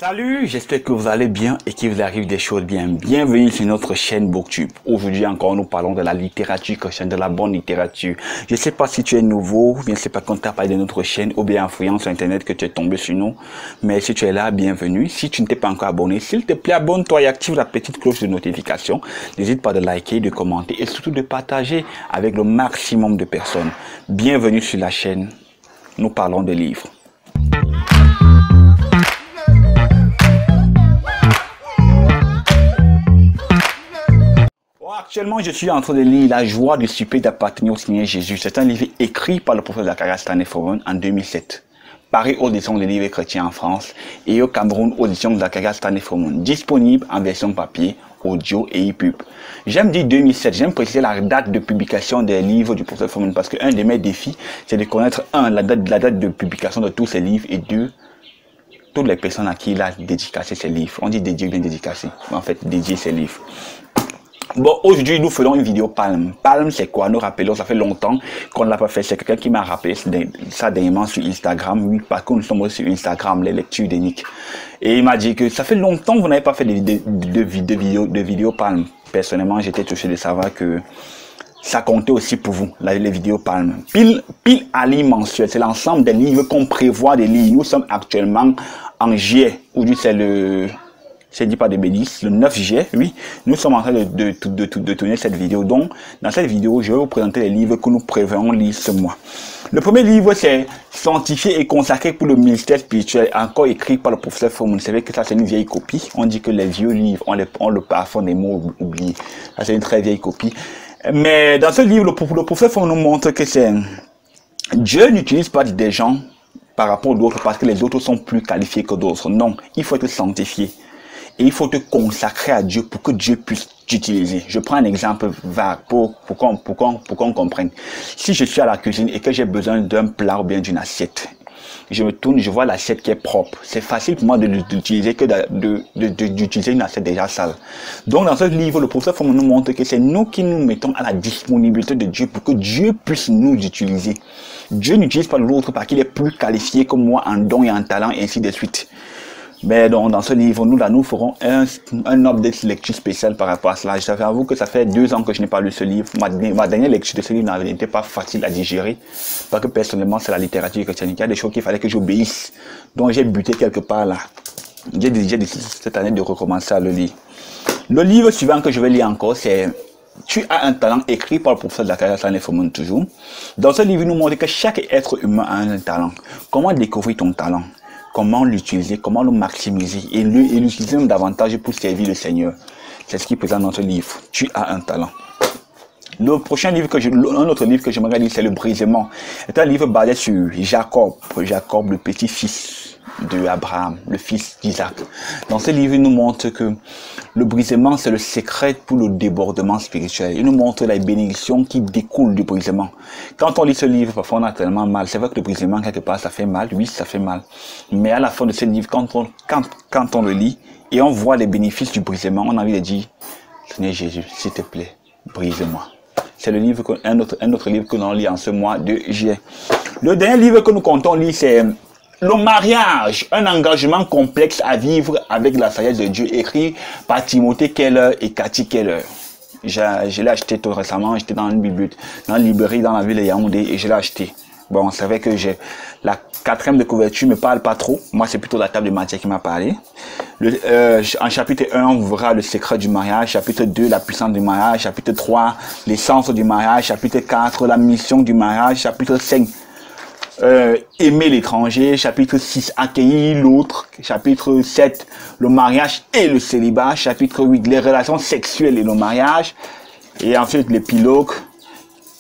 Salut, j'espère que vous allez bien et qu'il vous arrive des choses bien. Bienvenue sur notre chaîne Booktube. Aujourd'hui encore, nous parlons de la littérature chrétienne, de la bonne littérature. Je ne sais pas si tu es nouveau, ou bien je ne sais pas quand tu as parlé de notre chaîne ou bien en fouillant sur internet que tu es tombé sur nous. Mais si tu es là, bienvenue. Si tu ne t'es pas encore abonné, s'il te plaît, abonne-toi et active la petite cloche de notification. N'hésite pas de liker, de commenter et surtout de partager avec le maximum de personnes. Bienvenue sur la chaîne. Nous parlons de livres. Actuellement, je suis en train de lire La joie du super d'appartenir au Seigneur Jésus. C'est un livre écrit par le prophète Zacharias Stanley-Fawon en 2007. Paris aux éditions de livres chrétiens en France et au Cameroun aux éditions de Zacharias Stanley-Fawon. Disponible en version papier, audio et e-pub. J'aime dire 2007, j'aime préciser la date de publication des livres du prophète Fawon parce qu'un de mes défis, c'est de connaître la date de publication de tous ces livres et deux, toutes les personnes à qui il a dédicacé ses livres. On dit dédié ou bien dédicacé, mais en fait dédié ses livres. Bon, aujourd'hui, nous faisons une vidéo Palme. Palme, c'est quoi? Nous rappelons, ça fait longtemps qu'on ne l'a pas fait. C'est quelqu'un qui m'a rappelé ça dernièrement sur Instagram. Oui, parce que nous sommes sur Instagram, les lectures de Nick. Et il m'a dit que ça fait longtemps que vous n'avez pas fait de vidéos Palme. Personnellement, j'étais touché de savoir que ça comptait aussi pour vous, les vidéos Palme. Pile à lire mensuel, c'est l'ensemble des livres qu'on prévoit de lire. Nous sommes actuellement en juillet. Aujourd'hui, c'est le... Je ne dis pas de bêtises, le 9 juillet, oui, nous sommes en train de tourner cette vidéo. Donc, dans cette vidéo, je vais vous présenter les livres que nous prévoyons lire ce mois. Le premier livre, c'est Sanctifié et consacré pour le ministère spirituel, encore écrit par le professeur Fawon. Vous savez que ça, c'est une vieille copie. On dit que les vieux livres ont le parfum des mots oubliés. Ça, c'est une très vieille copie. Mais dans ce livre, le professeur Fawon nous montre que c'est... Dieu n'utilise pas des gens par rapport aux autres parce que les autres sont plus qualifiés que d'autres. Non, il faut être sanctifié. Et il faut te consacrer à Dieu pour que Dieu puisse t'utiliser. Je prends un exemple vague pour qu'on comprenne. Si je suis à la cuisine et que j'ai besoin d'un plat ou bien d'une assiette, je me tourne, je vois l'assiette qui est propre. C'est facile pour moi d'utiliser que d'utiliser une assiette déjà sale. Donc dans ce livre, le professeur Fawon nous montre que c'est nous qui nous mettons à la disponibilité de Dieu pour que Dieu puisse nous utiliser. Dieu n'utilise pas l'autre parce qu'il est plus qualifié que moi en don et en talent et ainsi de suite. Mais donc, dans ce livre, nous ferons un update lecture spécial par rapport à cela. Je t'avoue que ça fait 2 ans que je n'ai pas lu ce livre. Ma dernière lecture de ce livre n'était pas facile à digérer. Parce que personnellement, c'est la littérature chrétienne. Il y a des choses qu'il fallait que j'obéisse. Donc, j'ai buté quelque part là. J'ai décidé cette année de recommencer à le lire. Le livre suivant que je vais lire encore, c'est Tu as un talent, écrit par le professeur Zacharias Stanley-Fawon toujours. Dans ce livre, il nous montre que chaque être humain a un talent. Comment découvrir ton talent? Comment l'utiliser, comment le maximiser et l'utiliser davantage pour servir le Seigneur. C'est ce qu'il présente dans ce livre. Tu as un talent. Le prochain livre un autre livre que j'aimerais lire, c'est Le Brisement. C'est un livre basé sur Jacob, le petit-fils de Abraham, le fils d'Isaac. Dans ce livre, il nous montre que le brisement, c'est le secret pour le débordement spirituel. Il nous montre les bénédictions qui découlent du brisement. Quand on lit ce livre, parfois on a tellement mal. C'est vrai que le brisement, quelque part, ça fait mal. Oui, ça fait mal. Mais à la fin de ce livre, quand on le lit et on voit les bénéfices du brisement, on a envie de dire, Seigneur Jésus, s'il te plaît, brise-moi. C'est un autre livre que l'on lit en ce mois de juillet. Le dernier livre que nous comptons lire, c'est Le mariage, un engagement complexe à vivre avec la sagesse de Dieu, écrit par Timothée Keller et Cathy Keller. Je l'ai acheté tout récemment, j'étais dans une bibliothèque, dans une librairie dans la ville de Yaoundé et je l'ai acheté. Bon, c'est vrai que la 4e de couverture me parle pas trop. Moi, c'est plutôt la table de matière qui m'a parlé. En chapitre 1, on verra le secret du mariage. Chapitre 2, la puissance du mariage. Chapitre 3, l'essence du mariage. Chapitre 4, la mission du mariage. Chapitre 5, aimer l'étranger. Chapitre 6, accueillir l'autre. Chapitre 7, le mariage et le célibat. Chapitre 8, les relations sexuelles et le mariage. Et ensuite, l'épilogue,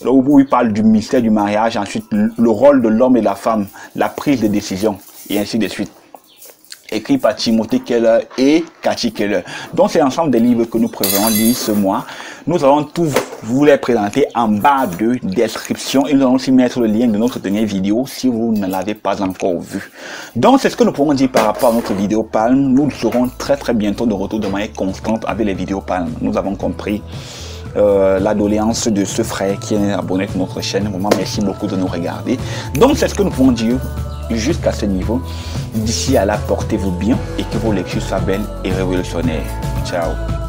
où il parle du mystère du mariage. Ensuite, le rôle de l'homme et de la femme, la prise de décision, et ainsi de suite. Écrit par Timothée Keller et Cathy Keller. Donc, c'est l'ensemble des livres que nous prévoyons lire ce mois. Nous allons tous vous les présenter en bas de description et nous allons aussi mettre le lien de notre dernière vidéo si vous ne l'avez pas encore vu. Donc, c'est ce que nous pouvons dire par rapport à notre vidéo Palme. Nous serons très bientôt de retour de manière constante avec les vidéos Palme. Nous avons compris la doléance de ce frère qui est abonné à notre chaîne. Vraiment, merci beaucoup de nous regarder. Donc, c'est ce que nous pouvons dire jusqu'à ce niveau. D'ici à là, portez-vous bien et que vos lectures soient belles et révolutionnaires. Ciao.